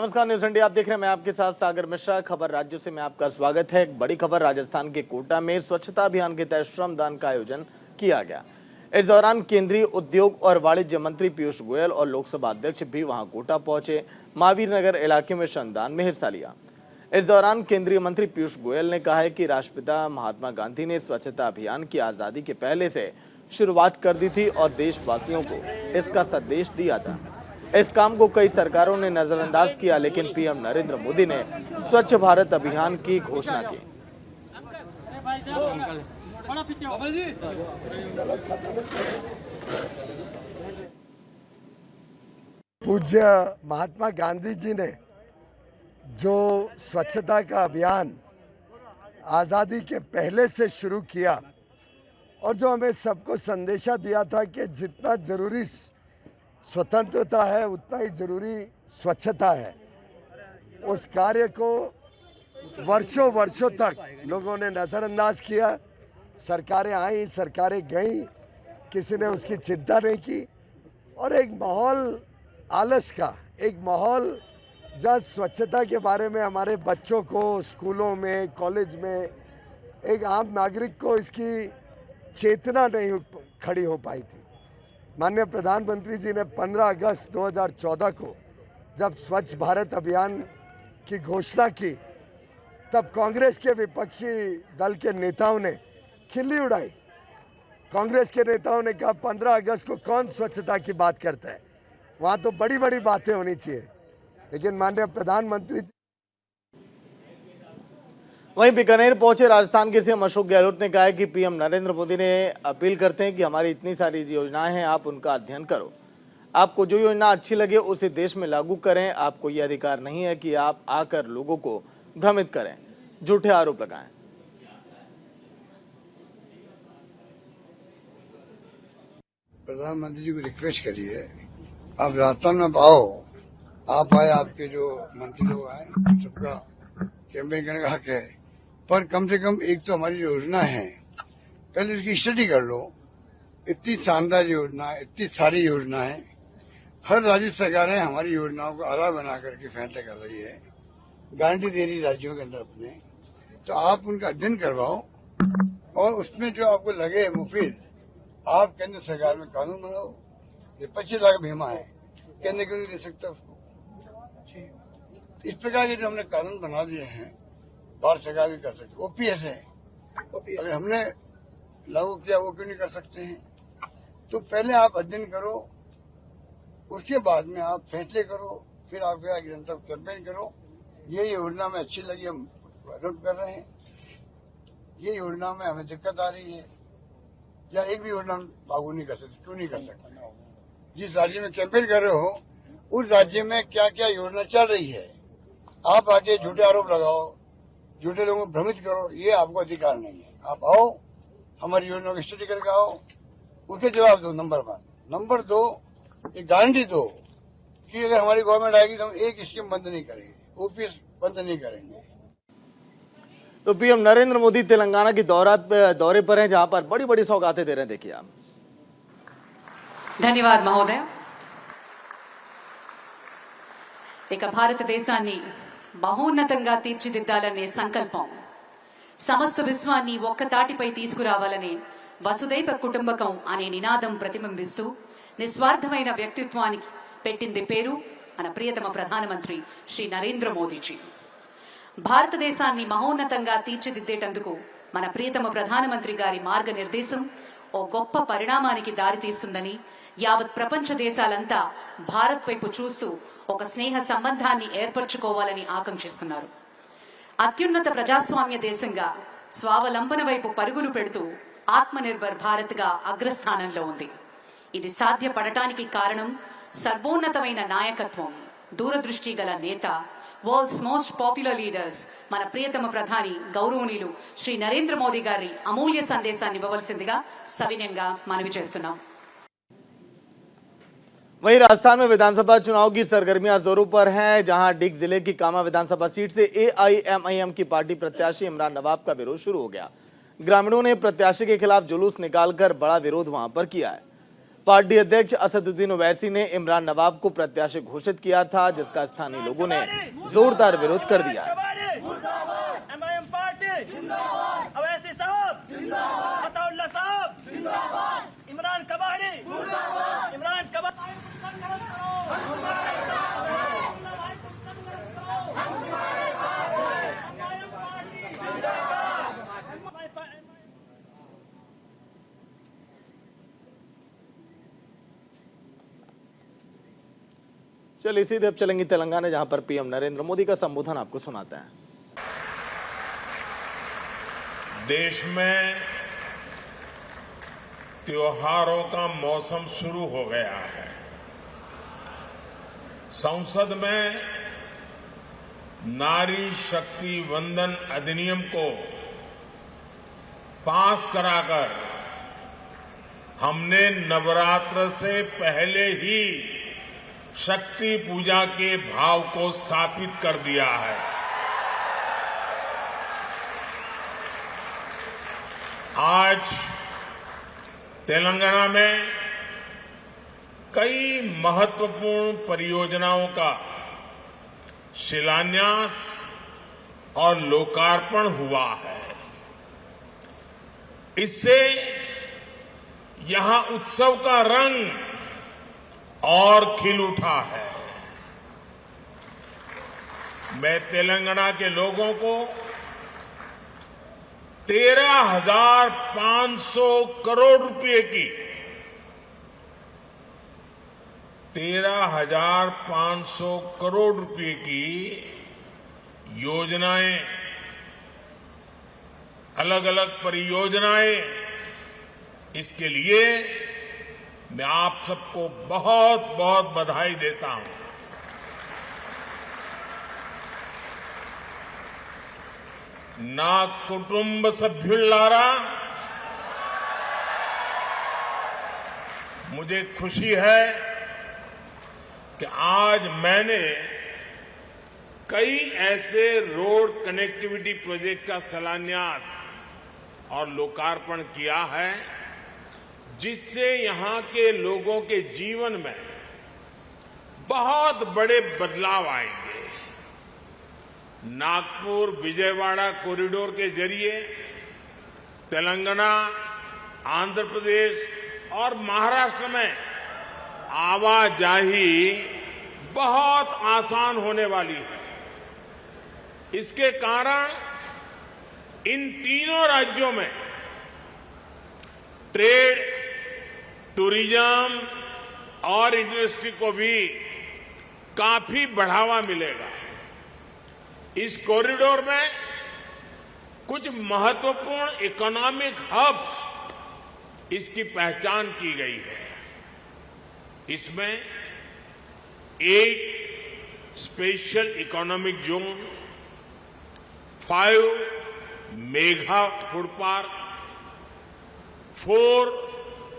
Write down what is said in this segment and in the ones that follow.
नमस्कार, news India आप देख रहे हैं। मैं आपके साथ सागर मिश्रा। खबर राज्यों से मैं आपका स्वागत है। एक बड़ी खबर, राजस्थान के कोटा में स्वच्छता अभियान के तहत श्रमदान का आयोजन किया गया। इस दौरान केंद्रीय उद्योग और वाणिज्य मंत्री पीयूष गोयल और लोकसभा अध्यक्ष भी वहां कोटा पहुंचे। महावीर नगर इलाके में श्रमदान में हिस्सा लिया। इस दौरान केंद्रीय मंत्री पीयूष गोयल ने कहा है कि राष्ट्रपिता महात्मा गांधी ने स्वच्छता अभियान की आजादी के पहले से शुरुआत कर दी थी और देशवासियों को इसका संदेश दिया था। इस काम को कई सरकारों ने नजरअंदाज किया, लेकिन पीएम नरेंद्र मोदी ने स्वच्छ भारत अभियान की घोषणा की। पूज्य महात्मा गांधी जी ने जो स्वच्छता का अभियान आज़ादी के पहले से शुरू किया और जो हमें सबको संदेशा दिया था कि जितना जरूरी स्वतंत्रता है उतना ही जरूरी स्वच्छता है, उस कार्य को वर्षों वर्षों तक लोगों ने नज़रअंदाज किया। सरकारें आई, सरकारें गईं, किसी ने उसकी चिंता नहीं की और एक माहौल आलस का, एक माहौल जहाँ स्वच्छता के बारे में हमारे बच्चों को स्कूलों में, कॉलेज में, एक आम नागरिक को इसकी चेतना नहीं खड़ी हो पाई थी। माननीय प्रधानमंत्री जी ने 15 अगस्त 2014 को जब स्वच्छ भारत अभियान की घोषणा की, तब कांग्रेस के विपक्षी दल के नेताओं ने खिल्ली उड़ाई। कांग्रेस के नेताओं ने कहा 15 अगस्त को कौन स्वच्छता की बात करता है, वहाँ तो बड़ी बड़ी बातें होनी चाहिए। लेकिन माननीय प्रधानमंत्री वहीं बीकानेर पहुंचे राजस्थान के सीएम अशोक गहलोत ने कहा है कि पीएम नरेंद्र मोदी ने अपील करते हैं कि हमारी इतनी सारी योजनाएं हैं, आप उनका अध्ययन करो। आपको जो योजना अच्छी लगे उसे देश में लागू करें। आपको यह अधिकार नहीं है कि आप आकर लोगों को भ्रमित करें, झूठे आरोप लगाएं। प्रधानमंत्री जी को रिक्वेस्ट करिए, आप राजस्थान में आओ, आप आए, आपके जो मंत्री लोग आए, सबका कैंपेन करने का हक है, पर कम से कम एक तो हमारी योजना है, पहले उसकी स्टडी कर लो। इतनी शानदार योजना है, इतनी सारी योजना है, हर राज्य सरकारें हमारी योजनाओं को आधार बना करके फैसले कर रही है, गारंटी दे रही राज्यों के अंदर अपने। तो आप उनका अध्ययन करवाओ और उसमें जो आपको लगे मुफीद, आप केंद्र सरकार में कानून बनाओ। ये 25 लाख बीमा है, केंद्र क्यों नहीं दे सकता उसको? इस प्रकार के जो हमने कानून बना दिए हैं, भारत सरकार भी कर सकती। ओपीएस है, अगर हमने लागू किया वो क्यों नहीं कर सकते हैं? तो पहले आप अध्ययन करो, उसके बाद में आप फैसले करो, फिर आप जनता को कैंपेन करो। ये योजना में अच्छी लगी, हम विरोध कर रहे हैं, ये योजना में हमें दिक्कत आ रही है, या एक भी योजना लागू नहीं कर सकते। क्यों नहीं कर सकते? जिस राज्य में कैंपेन कर रहे हो उस राज्य में क्या क्या योजना चल रही है, आप आके झूठे आरोप लगाओ, झूठे लोगों को भ्रमित करो, ये आपको अधिकार नहीं है। आप आओ, हमारी योजना की स्टडी करके आओ, उसके जवाब दो। नंबर 1। नंबर 2, एक गारंटी दो कि अगर हमारी गवर्नमेंट आएगी तो हम एक स्कीम बंद नहीं करेंगे, ओपीएस बंद नहीं करेंगे। तो पीएम नरेंद्र मोदी तेलंगाना के दौरे पर हैं, जहां पर बड़ी बड़ी सौगातें दे रहे हैं। देखिए आप। धन्यवाद महोदय। ఇక భారతదేశాన్ని మహోన్నతంగా తీర్చిదిద్దాలనే సంకల్పం, సమస్త విశ్వాన్ని ఒక్కతాటిపై తీసుకురావాలనే వసుదైవ కుటుంబకం అనే నినాదం ప్రతిబింబిస్తూ నిస్వార్థమైన వ్యక్తిత్వానికి పెట్టింది పేరు మన ప్రియతమ ప్రధానమంత్రి శ్రీ నరేంద్ర మోదీజీ. భారతదేశాన్ని మహోన్నతంగా తీర్చిదిద్దేటందుకు మన ప్రియతమ ప్రధానమంత్రి గారి మార్గనిర్దేశం ఓ గొప్ప పరిణామానికి దారితీస్తుందని యావత్ ప్రపంచ దేశాలంతా భారత్ వైపు చూస్తూ ఒక స్నేహ సంబంధాన్ని ఏర్పరచుకోవాలని ఆకాంక్షిస్తున్నారు. అత్యున్నత ప్రజాస్వామ్య దేశంగా స్వావలంబన వైపు పరుగులు పెడుతూ ఆత్మనిర్భర్ భారత్గా అగ్రస్థానంలో ఉంది. ఇది సాధ్యపడటానికి కారణం సర్వోన్నతమైన నాయకత్వం, దూరదృష్టి గల నేత, వరల్డ్స్ మోస్ట్ పాపులర్ లీడర్స్ మన ప్రియతమ ప్రధాని గౌరవనీయులు శ్రీ నరేంద్ర మోదీ గారి అమూల్య సందేశాన్ని ఇవ్వవలసిందిగా సవినయంగా మనవి చేస్తున్నాం. वहीं राजस्थान में विधानसभा चुनाव की सरगर्मियां जोरों पर हैं, जहां डिग जिले की कामा विधानसभा सीट से एआईएमआईएम की पार्टी प्रत्याशी इमरान नवाब का विरोध शुरू हो गया। ग्रामीणों ने प्रत्याशी के खिलाफ जुलूस निकालकर बड़ा विरोध वहां पर किया है। पार्टी अध्यक्ष असदुद्दीन ओवैसी ने इमरान नवाब को प्रत्याशी घोषित किया था, जिसका स्थानीय लोगों ने जोरदार विरोध कर दिया है। एमआईएम पार्टी जिंदाबाद, अवैसी साहब जिंदाबाद, अताउल्लाह साहब जिंदाबाद, इमरान कबाड़ी जिंदाबाद, इमरान कबाड़ी चलिए सीधे अब चलेंगे तेलंगाना, जहां पर पीएम नरेंद्र मोदी का संबोधन आपको सुनाते हैं। देश में त्योहारों का मौसम शुरू हो गया है। संसद में नारी शक्ति वंदन अधिनियम को पास कराकर हमने नवरात्र से पहले ही शक्ति पूजा के भाव को स्थापित कर दिया है। आज तेलंगाना में कई महत्वपूर्ण परियोजनाओं का शिलान्यास और लोकार्पण हुआ है। इससे यहां उत्सव का रंग और खिल उठा है। मैं तेलंगाना के लोगों को 13,500 करोड़ रुपए की 13,500 करोड़ रुपए की योजनाएं, अलग अलग परियोजनाएं, इसके लिए मैं आप सबको बहुत बहुत बधाई देता हूं। ना कुटुंब सभ्युल्लारा, मुझे खुशी है कि आज मैंने कई ऐसे रोड कनेक्टिविटी प्रोजेक्ट का शिलान्यास और लोकार्पण किया है जिससे यहां के लोगों के जीवन में बहुत बड़े बदलाव आएंगे। नागपुर विजयवाड़ा कॉरिडोर के जरिए तेलंगाना, आंध्र प्रदेश और महाराष्ट्र में आवाजाही बहुत आसान होने वाली है। इसके कारण इन तीनों राज्यों में ट्रेड, टूरिज्म और इंडस्ट्री को भी काफी बढ़ावा मिलेगा। इस कॉरिडोर में कुछ महत्वपूर्ण इकोनॉमिक हब्स इसकी पहचान की गई है। इसमें 8 special economic zone, 5 mega food park, 4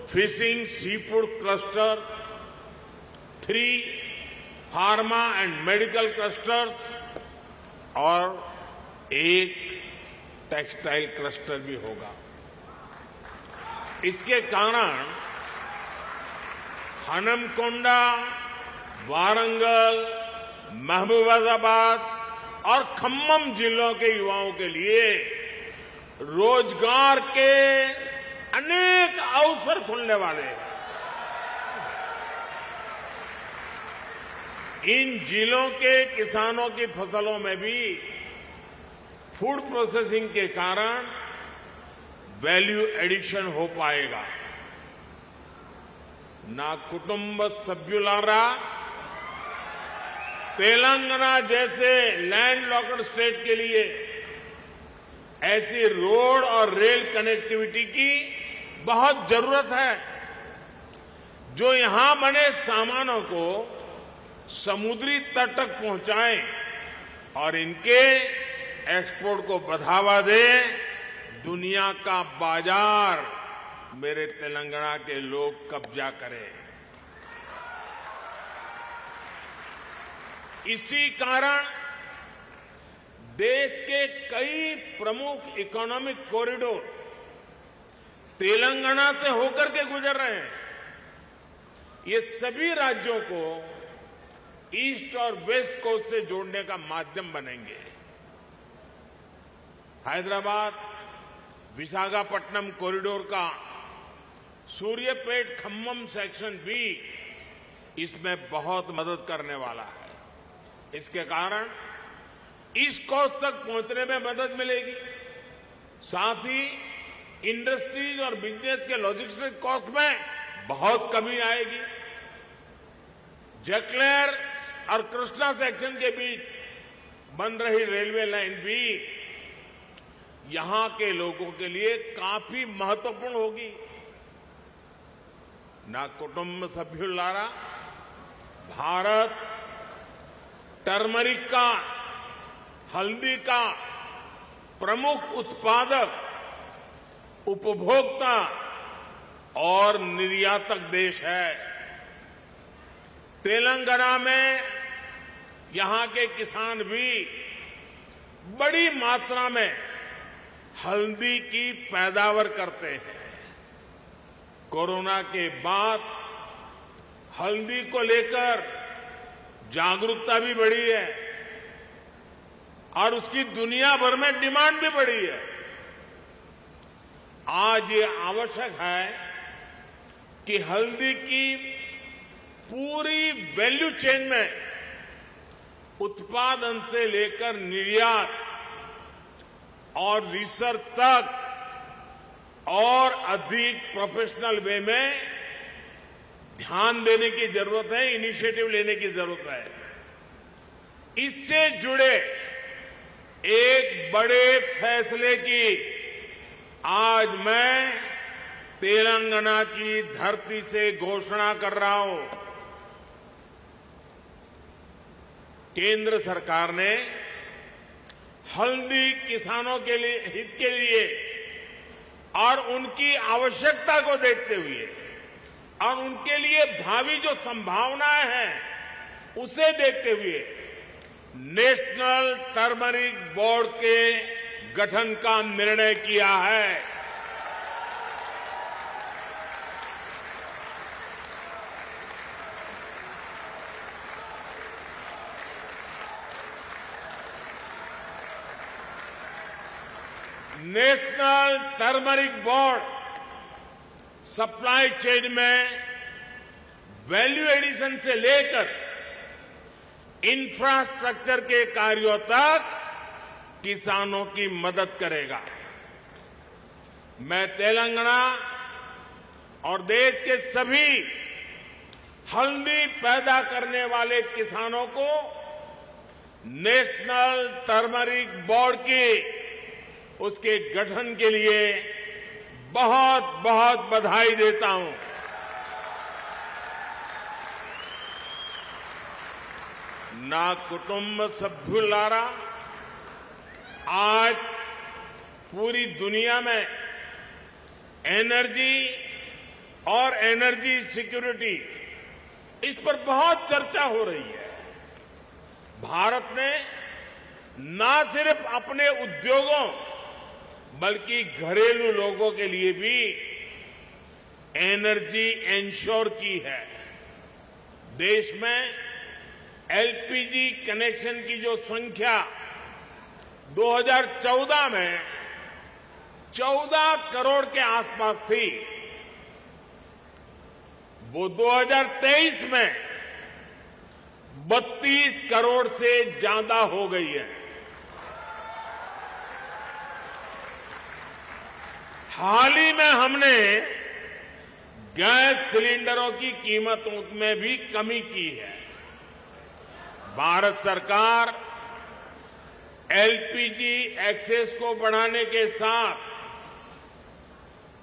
fishing seafood cluster, 3 pharma and medical clusters और 1 टेक्सटाइल क्लस्टर भी होगा। इसके कारण हनमकोंडा, वारंगल, महबूबाबाद और खम्मम जिलों के युवाओं के लिए रोजगार के अनेक अवसर खुलने वाले हैं। इन जिलों के किसानों की फसलों में भी फूड प्रोसेसिंग के कारण वैल्यू एडिशन हो पाएगा। ना कुटुंब सभ्युलारा, तेलंगाना जैसे लैंड लॉक्ड स्टेट के लिए ऐसी रोड और रेल कनेक्टिविटी की बहुत जरूरत है जो यहां बने सामानों को समुद्री तट तक पहुंचाएं और इनके एक्सपोर्ट को बढ़ावा दे। दुनिया का बाजार मेरे तेलंगाना के लोग कब्जा करें। इसी कारण देश के कई प्रमुख इकोनॉमिक कॉरिडोर तेलंगाना से होकर के गुजर रहे हैं। ये सभी राज्यों को ईस्ट और वेस्ट कोस्ट से जोड़ने का माध्यम बनेंगे। हैदराबाद विशाखापट्टनम कॉरिडोर का सूर्यपेट खम्मम सेक्शन भी इसमें बहुत मदद करने वाला है। इसके कारण ईस्ट कोस्ट तक पहुंचने में मदद मिलेगी, साथ ही इंडस्ट्रीज और बिजनेस के लॉजिस्टिक कॉस्ट में बहुत कमी आएगी। जकलेर और कृष्णा सेक्शन के बीच बन रही रेलवे लाइन भी यहां के लोगों के लिए काफी महत्वपूर्ण होगी। ना कुटुंब सभ्युलारा भारत टर्मरिक का, हल्दी का प्रमुख उत्पादक, उपभोक्ता और निर्यातक देश है। तेलंगाना में यहां के किसान भी बड़ी मात्रा में हल्दी की पैदावार करते हैं। कोरोना के बाद हल्दी को लेकर जागरूकता भी बढ़ी है और उसकी दुनिया भर में डिमांड भी बढ़ी है। आज ये आवश्यक है कि हल्दी की पूरी वैल्यू चेन में उत्पादन से लेकर निर्यात और रिसर्च तक और अधिक प्रोफेशनल वे में ध्यान देने की जरूरत है, इनिशिएटिव लेने की जरूरत है। इससे जुड़े एक बड़े फैसले की आज मैं तेलंगाना की धरती से घोषणा कर रहा हूं। केंद्र सरकार ने हल्दी किसानों के लिए हित के लिए और उनकी आवश्यकता को देखते हुए और उनके लिए भावी जो संभावनाएं हैं उसे देखते हुए नेशनल टर्मरिक बोर्ड के गठन का निर्णय किया है। National turmeric board supply chain में वैल्यू एडिशन से लेकर इंफ्रास्ट्रक्चर के कार्यों तक किसानों की मदद करेगा। मैं तेलंगाना और देश के सभी हल्दी पैदा करने वाले किसानों को नेशनल टर्मरिक बोर्ड की उसके गठन के लिए बहुत बहुत बधाई देता हूं। ना कुटुंब सभ्युलारा आज पूरी दुनिया में एनर्जी और एनर्जी सिक्योरिटी इस पर बहुत चर्चा हो रही है। भारत ने ना सिर्फ अपने उद्योगों बल्कि घरेलू लोगों के लिए भी एनर्जी इंश्योर की है। देश में एलपीजी कनेक्शन की जो संख्या 2014 में 14 करोड़ के आसपास थी, वो 2023 में 32 करोड़ से ज्यादा हो गई है। हाल ही में हमने गैस सिलेंडरों की कीमतों में भी कमी की है। भारत सरकार एलपीजी एक्सेस को बढ़ाने के साथ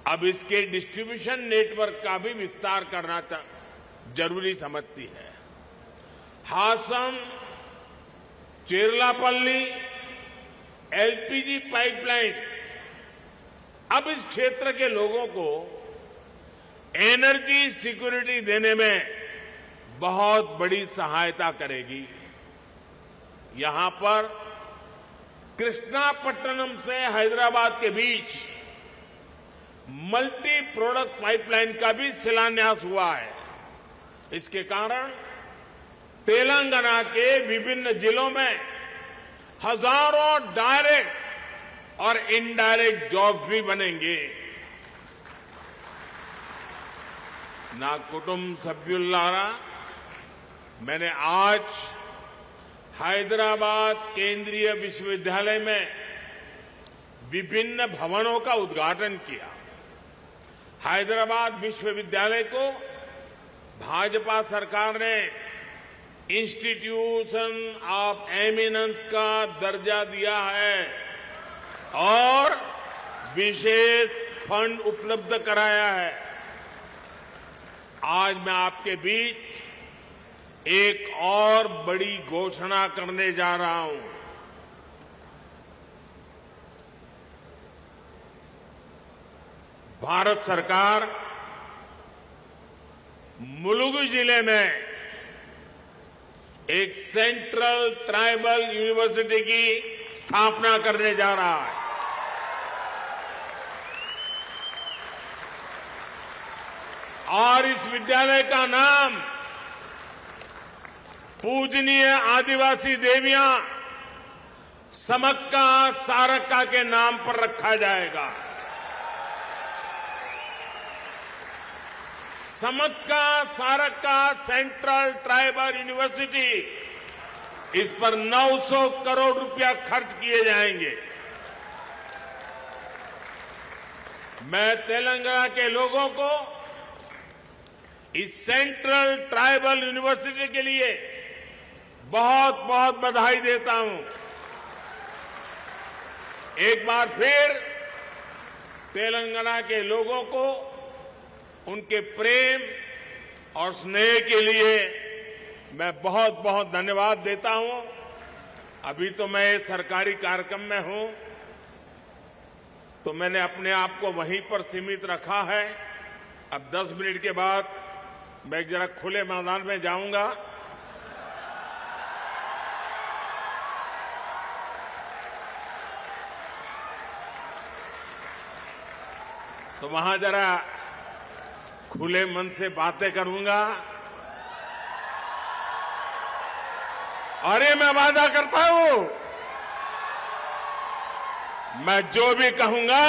अब इसके डिस्ट्रीब्यूशन नेटवर्क का भी विस्तार करना जरूरी समझती है। हासम चेरलापल्ली एलपीजी पाइपलाइन अब इस क्षेत्र के लोगों को एनर्जी सिक्योरिटी देने में बहुत बड़ी सहायता करेगी। यहां पर कृष्णापट्टनम से हैदराबाद के बीच मल्टी प्रोडक्ट पाइपलाइन का भी शिलान्यास हुआ है। इसके कारण तेलंगाना के विभिन्न जिलों में हजारों डायरेक्ट और इनडायरेक्ट जॉब भी बनेंगे। ना कुटुंब सभ्युल्लारा, मैंने आज हैदराबाद केंद्रीय विश्वविद्यालय में विभिन्न भवनों का उद्घाटन किया। हैदराबाद विश्वविद्यालय को भाजपा सरकार ने इंस्टीट्यूशन ऑफ एमिनेंस का दर्जा दिया है और विशेष फंड उपलब्ध कराया है। आज मैं आपके बीच एक और बड़ी घोषणा करने जा रहा हूं। भारत सरकार मुलुगु जिले में एक सेंट्रल ट्राइबल यूनिवर्सिटी की स्थापना करने जा रहा है। और इस विद्यालय का नाम पूजनीय आदिवासी देवियां समक्का सारक्का के नाम पर रखा जाएगा। Sammakka Sarakka central tribal university, इस पर 900 करोड़ रुपया खर्च किए जाएंगे। मैं तेलंगाना के लोगों को इस सेंट्रल ट्राइबल यूनिवर्सिटी के लिए बहुत बहुत बधाई देता हूं। एक बार फिर तेलंगाना के लोगों को उनके प्रेम और स्नेह के लिए मैं बहुत बहुत धन्यवाद देता हूं। अभी तो मैं सरकारी कार्यक्रम में हूं, तो मैंने अपने आप को वहीं पर सीमित रखा है। अब 10 मिनट के बाद मैं जरा खुले मैदान में जाऊंगा। तो वहां जरा खुले मन से बातें करूंगा। अरे मैं वादा करता हूं, मैं जो भी कहूंगा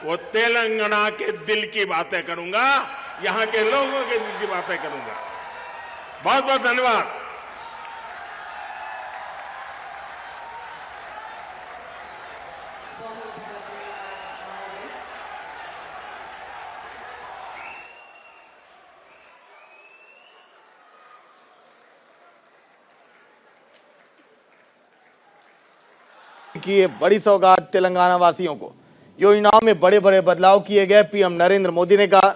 वो तेलंगाना के दिल की बातें करूंगा, यहां के लोगों के दिल की बातें करूंगा। बहुत बहुत धन्यवाद। की ये बड़ी सौगात तेलंगाना वासियों को। योजनाओं में बड़े बड़े बदलाव किए गए। पीएम नरेंद्र मोदी ने कहा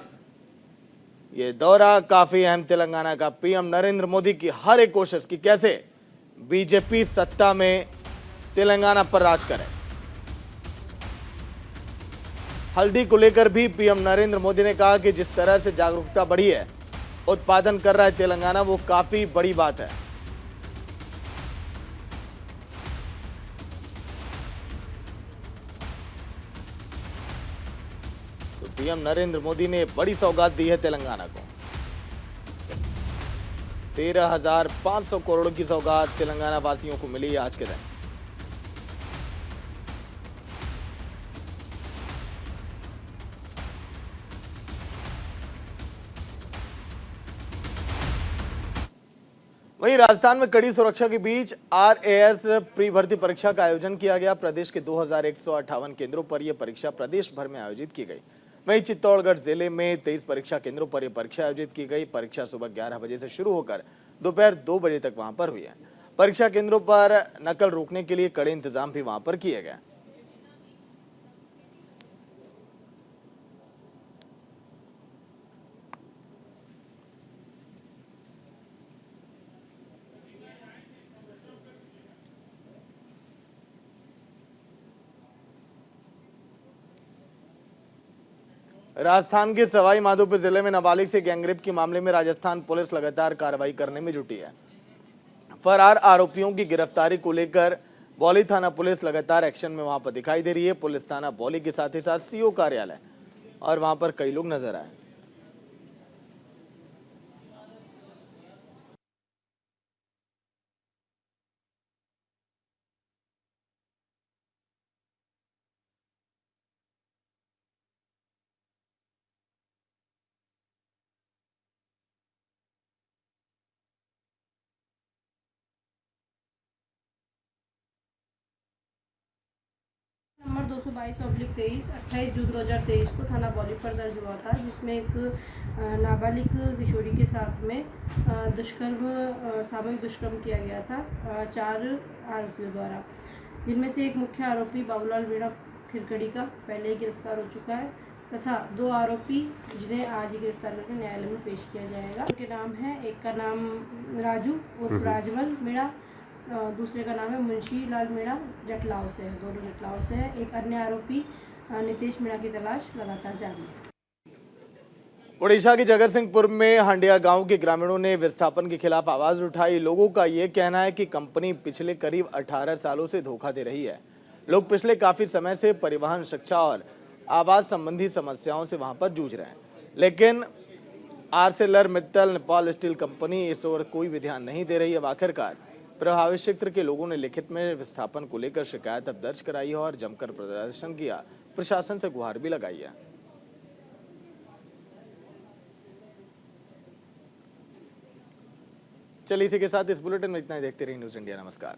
यह दौरा काफी अहम। तेलंगाना का पीएम नरेंद्र मोदी की हर एक कोशिश की कैसे बीजेपी सत्ता में तेलंगाना पर राज करे। हल्दी को लेकर भी पीएम नरेंद्र मोदी ने कहा कि जिस तरह से जागरूकता बढ़ी है, उत्पादन कर रहा है तेलंगाना, वो काफी बड़ी बात है। पीएम नरेंद्र मोदी ने बड़ी सौगात दी है तेलंगाना को। 13,500 करोड़ की सौगात तेलंगाना वासियों को मिली आज के दिन। वहीं राजस्थान में कड़ी सुरक्षा के बीच आरएएस प्री भर्ती परीक्षा का आयोजन किया गया। प्रदेश के 2158 केंद्रों पर यह परीक्षा प्रदेश भर में आयोजित की गई। वहीं चित्तौड़गढ़ जिले में 23 परीक्षा केंद्रों पर यह परीक्षा आयोजित की गई। परीक्षा सुबह 11 बजे से शुरू होकर दोपहर 2 बजे तक वहां पर हुई है। परीक्षा केंद्रों पर नकल रोकने के लिए कड़े इंतजाम भी वहां पर किए गए। राजस्थान के सवाई माधोपुर जिले में नाबालिग से गैंगरेप के मामले में राजस्थान पुलिस लगातार कार्रवाई करने में जुटी है। फरार आरोपियों की गिरफ्तारी को लेकर बौली थाना पुलिस लगातार एक्शन में वहां पर दिखाई दे रही है। पुलिस थाना बौली के साथ ही साथ सीओ कार्यालय और वहां पर कई लोग नजर आए। नंबर 222/23 28 जून 2023 को थाना बौली पर दर्ज हुआ था, जिसमें एक नाबालिग किशोरी के साथ में सामूहिक दुष्कर्म किया गया था 4 आरोपियों द्वारा, जिनमें से एक मुख्य आरोपी बाबूलाल मीणा खिरकड़ी का पहले ही गिरफ्तार हो चुका है तथा 2 आरोपी जिन्हें आज ही गिरफ्तार करके न्यायालय में पेश किया जाएगा। उनके नाम है, एक का नाम राजू उर्फ राजमल मीणा, दूसरे का नाम है मुंशी लाल मीणा, जटलाव से है, दोनों जटलाव से है। एक अन्य आरोपी नितेश मीणा की तलाश लगातार जारी है। उड़ीसा के जगतसिंहपुर में हंडिया गांव के ग्रामीणों ने विस्थापन के खिलाफ आवाज उठाई। लोगों का ये कहना है कि कंपनी पिछले करीब 18 सालों से धोखा दे रही है। लोग पिछले काफी समय से परिवहन, शिक्षा और आवास संबंधी समस्याओं से वहां पर जूझ रहे हैं, लेकिन आर्सेलरमित्तल नेपाल स्टील कंपनी इस ओर कोई भी ध्यान नहीं दे रही है। आखिरकार प्रभावित क्षेत्र के लोगों ने लिखित में विस्थापन को लेकर शिकायत अब दर्ज कराई है और जमकर प्रदर्शन किया, प्रशासन से गुहार भी लगाई है। चलिए इसी के साथ इस बुलेटिन में इतना ही। देखते रहिए न्यूज़ इंडिया। नमस्कार।